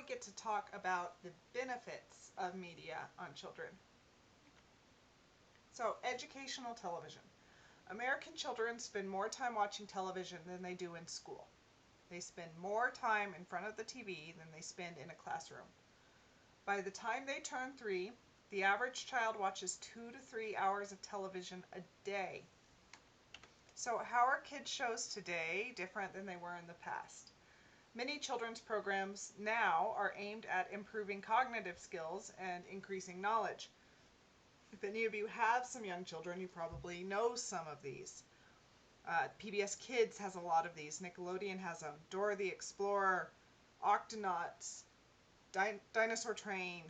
we get to talk about the benefits of media on children. So, educational television. American children spend more time watching television than they do in school. They spend more time in front of the TV than they spend in a classroom. By the time they turn 3, the average child watches 2 to 3 hours of television a day. So how are kids' shows today different than they were in the past? Many children's programs now are aimed at improving cognitive skills and increasing knowledge. If any of you have some young children, you probably know some of these. PBS Kids has a lot of these. Nickelodeon has them. Dora the Explorer, Octonauts, Dinosaur Train,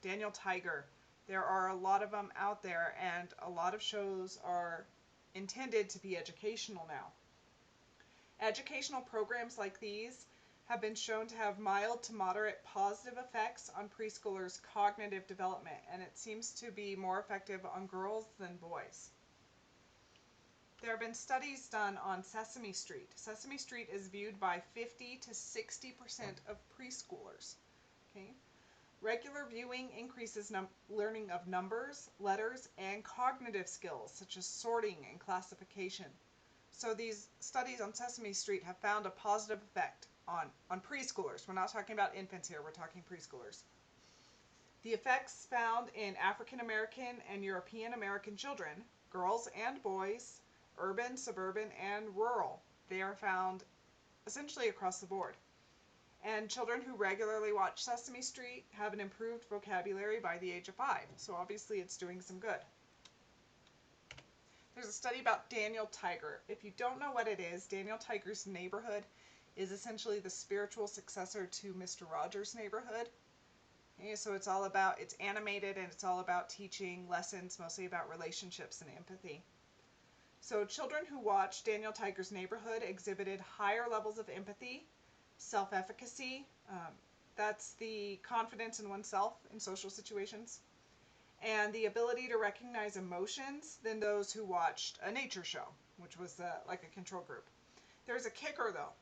Daniel Tiger. There are a lot of them out there, and a lot of shows are intended to be educational now. Educational programs like these have been shown to have mild to moderate positive effects on preschoolers' cognitive development, and it seems to be more effective on girls than boys. There have been studies done on Sesame Street. Sesame Street is viewed by 50 to 60% of preschoolers. Okay? Regular viewing increases learning of numbers, letters, and cognitive skills such as sorting and classification. So these studies on Sesame Street have found a positive effect on preschoolers. We're not talking about infants here, we're talking preschoolers. The effects found in African American and European American children, girls and boys, urban, suburban, and rural, they are found essentially across the board. And children who regularly watch Sesame Street have an improved vocabulary by the age of 5. So obviously it's doing some good. There's a study about Daniel Tiger. If you don't know what it is, Daniel Tiger's Neighborhood is essentially the spiritual successor to Mr. Rogers' Neighborhood. Okay, so it's animated and it's all about teaching lessons, mostly about relationships and empathy. So children who watched Daniel Tiger's Neighborhood exhibited higher levels of empathy, self-efficacy, that's the confidence in oneself in social situations, and the ability to recognize emotions than those who watched a nature show, which was like a control group. There's a kicker though.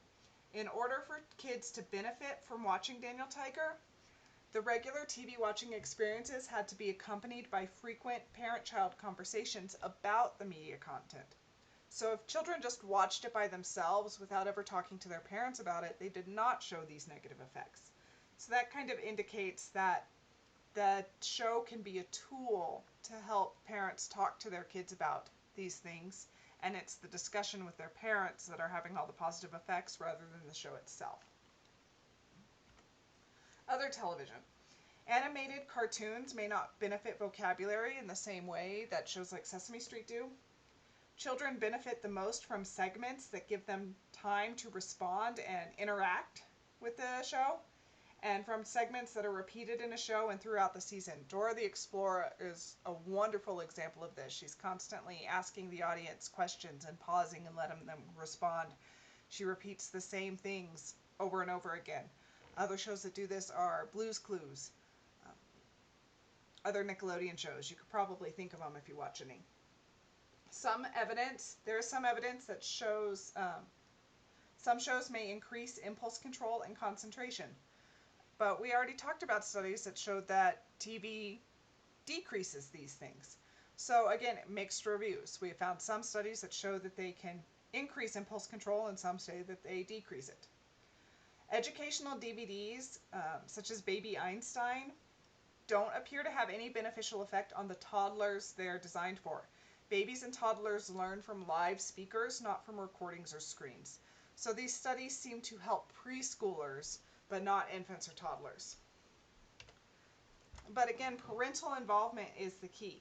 In order for kids to benefit from watching Daniel Tiger, the regular TV watching experiences had to be accompanied by frequent parent-child conversations about the media content. So if children just watched it by themselves without ever talking to their parents about it, they did not show these negative effects. So that kind of indicates that the show can be a tool to help parents talk to their kids about these things, and it's the discussion with their parents that are having all the positive effects rather than the show itself. Other television. Animated cartoons may not benefit vocabulary in the same way that shows like Sesame Street do. Children benefit the most from segments that give them time to respond and interact with the show, and from segments that are repeated in a show and throughout the season. Dora the Explorer is a wonderful example of this. She's constantly asking the audience questions and pausing and letting them respond. She repeats the same things over and over again. Other shows that do this are Blue's Clues, other Nickelodeon shows. You could probably think of them if you watch any. There is some evidence that shows some shows may increase impulse control and concentration. But we already talked about studies that showed that TV decreases these things. So again, mixed reviews. We have found some studies that show that they can increase impulse control and some say that they decrease it. Educational DVDs, such as Baby Einstein, don't appear to have any beneficial effect on the toddlers they're designed for. Babies and toddlers learn from live speakers, not from recordings or screens. So these studies seem to help preschoolers, but not infants or toddlers. But again, parental involvement is the key.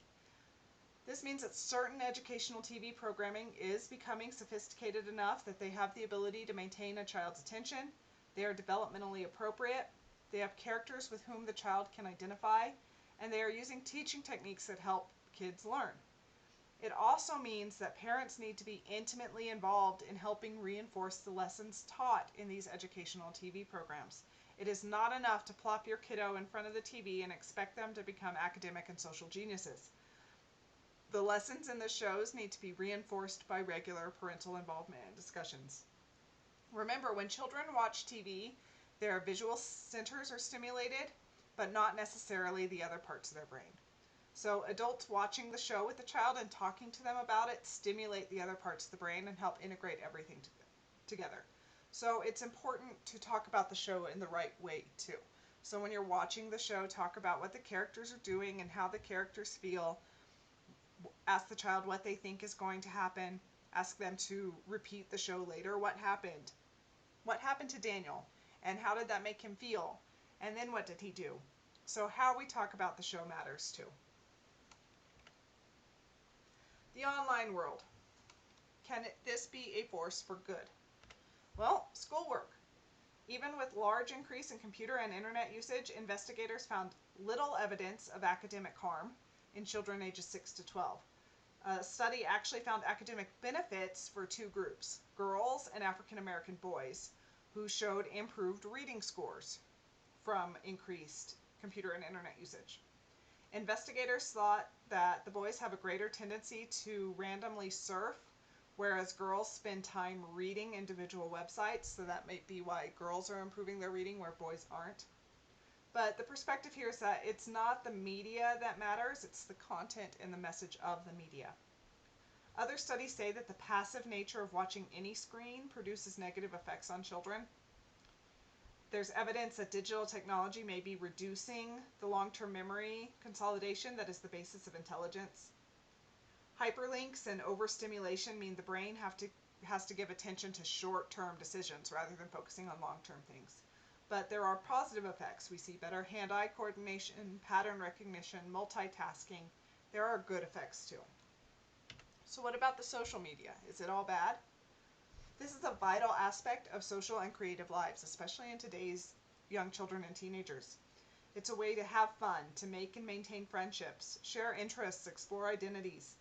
This means that certain educational TV programming is becoming sophisticated enough that they have the ability to maintain a child's attention. They are developmentally appropriate. They have characters with whom the child can identify, and they are using teaching techniques that help kids learn. It also means that parents need to be intimately involved in helping reinforce the lessons taught in these educational TV programs. It is not enough to plop your kiddo in front of the TV and expect them to become academic and social geniuses. The lessons in the shows need to be reinforced by regular parental involvement and discussions. Remember, when children watch TV, Their visual centers are stimulated, but not necessarily the other parts of their brain. So adults watching the show with the child and talking to them about it stimulate the other parts of the brain and help integrate everything together. So it's important to talk about the show in the right way too. So when you're watching the show, talk about what the characters are doing and how the characters feel. Ask the child what they think is going to happen. Ask them to repeat the show later. What happened? What happened to Daniel? And how did that make him feel? And then what did he do? So how we talk about the show matters too. The online world. Can this be a force for good? Well, schoolwork. Even with large increase in computer and internet usage, investigators found little evidence of academic harm in children ages 6 to 12. A study actually found academic benefits for two groups, girls and African American boys, who showed improved reading scores from increased computer and internet usage. Investigators thought that the boys have a greater tendency to randomly surf, whereas girls spend time reading individual websites, so that might be why girls are improving their reading where boys aren't. But the perspective here is that it's not the media that matters, it's the content and the message of the media. Other studies say that the passive nature of watching any screen produces negative effects on children. There's evidence that digital technology may be reducing the long-term memory consolidation that is the basis of intelligence. Hyperlinks and overstimulation mean the brain has to give attention to short-term decisions rather than focusing on long-term things. But there are positive effects. We see better hand-eye coordination, pattern recognition, multitasking. There are good effects too. So what about the social media? Is it all bad? This is a vital aspect of social and creative lives, especially in today's young children and teenagers. It's a way to have fun, to make and maintain friendships, share interests, explore identities.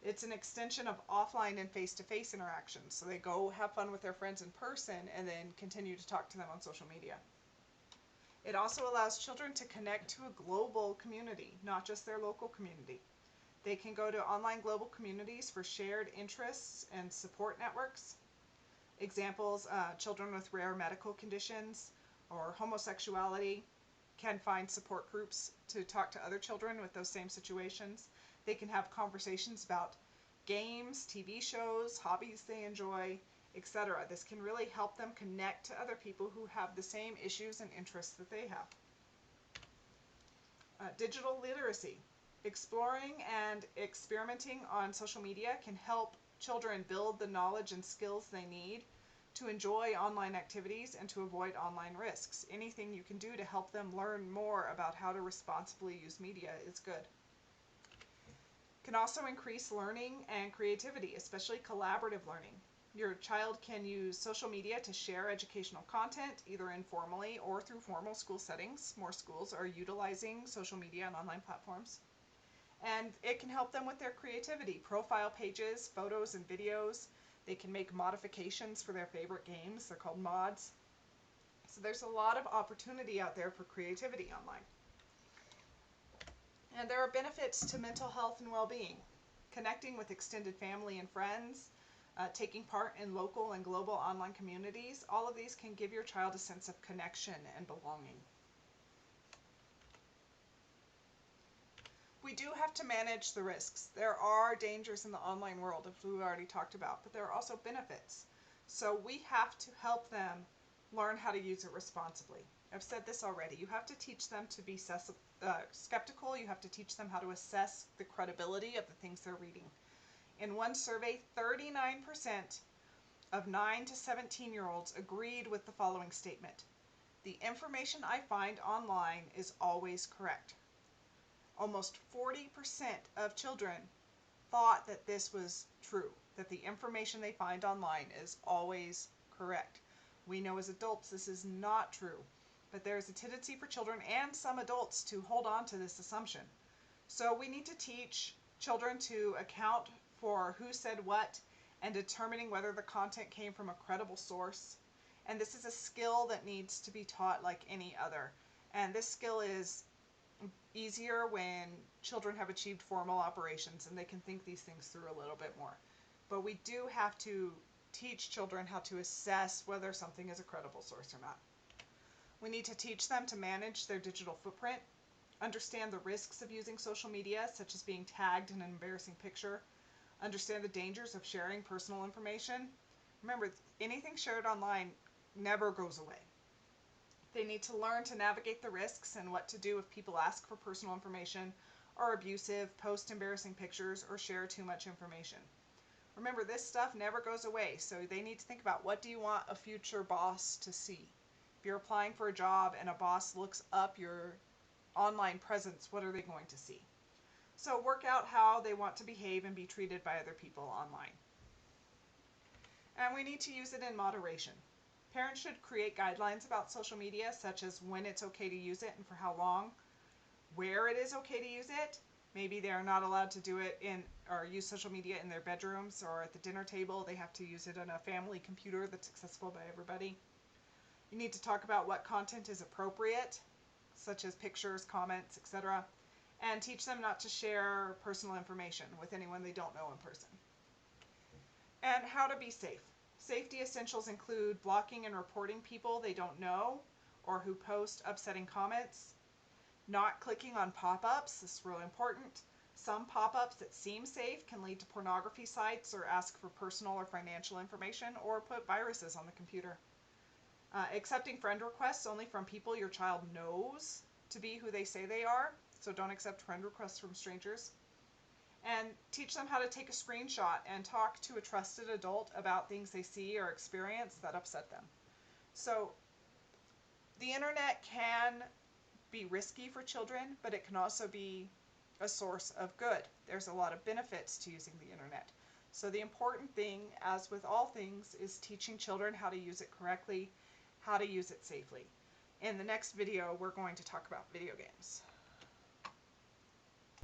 It's an extension of offline and face-to-face interactions. So they go have fun with their friends in person and then continue to talk to them on social media. It also allows children to connect to a global community, not just their local community. They can go to online global communities for shared interests and support networks. Examples, children with rare medical conditions or homosexuality can find support groups to talk to other children with those same situations. They can have conversations about games, TV shows, hobbies they enjoy, etc. This can really help them connect to other people who have the same issues and interests that they have. Digital literacy. Exploring and experimenting on social media can help children build the knowledge and skills they need to enjoy online activities and to avoid online risks. Anything you can do to help them learn more about how to responsibly use media is good. Can also increase learning and creativity, especially collaborative learning. Your child can use social media to share educational content, either informally or through formal school settings. More schools are utilizing social media and online platforms. And it can help them with their creativity. Profile pages, photos and videos. They can make modifications for their favorite games. They're called mods. So there's a lot of opportunity out there for creativity online. And there are benefits to mental health and well-being. Connecting with extended family and friends, taking part in local and global online communities, all of these can give your child a sense of connection and belonging. We do have to manage the risks. There are dangers in the online world, as we've already talked about, but there are also benefits. So we have to help them learn how to use it responsibly. I've said this already. You have to teach them to be skeptical. You have to teach them how to assess the credibility of the things they're reading. In one survey, 39% of 9 to 17-year-olds agreed with the following statement: "The information I find online is always correct." Almost 40% of children thought that this was true, that the information they find online is always correct. We know as adults this is not true, but there is a tendency for children and some adults to hold on to this assumption. So we need to teach children to account for who said what and determining whether the content came from a credible source. And this is a skill that needs to be taught like any other. And this skill is easier when children have achieved formal operations and they can think these things through a little bit more. But we do have to teach children how to assess whether something is a credible source or not. We need to teach them to manage their digital footprint, understand the risks of using social media, such as being tagged in an embarrassing picture, understand the dangers of sharing personal information. Remember, anything shared online never goes away. They need to learn to navigate the risks and what to do if people ask for personal information, are abusive, post embarrassing pictures, or share too much information. Remember, this stuff never goes away, so they need to think about, what do you want a future boss to see? If you're applying for a job and a boss looks up your online presence, what are they going to see? So work out how they want to behave and be treated by other people online. And we need to use it in moderation. Parents should create guidelines about social media, such as when it's okay to use it and for how long, where it is okay to use it. Maybe they're not allowed to do it in or use social media in their bedrooms or at the dinner table. They have to use it on a family computer that's accessible by everybody. You need to talk about what content is appropriate, such as pictures, comments, etc., and teach them not to share personal information with anyone they don't know in person. And how to be safe. Safety essentials include blocking and reporting people they don't know or who post upsetting comments, not clicking on pop-ups. This is really important. Some pop-ups that seem safe can lead to pornography sites or ask for personal or financial information or put viruses on the computer. Accepting friend requests only from people your child knows to be who they say they are, so don't accept friend requests from strangers. And teach them how to take a screenshot and talk to a trusted adult about things they see or experience that upset them. So the internet can be risky for children, but it can also be a source of good. There's a lot of benefits to using the internet. So the important thing, as with all things, is teaching children how to use it correctly, how to use it safely. In the next video, we're going to talk about video games.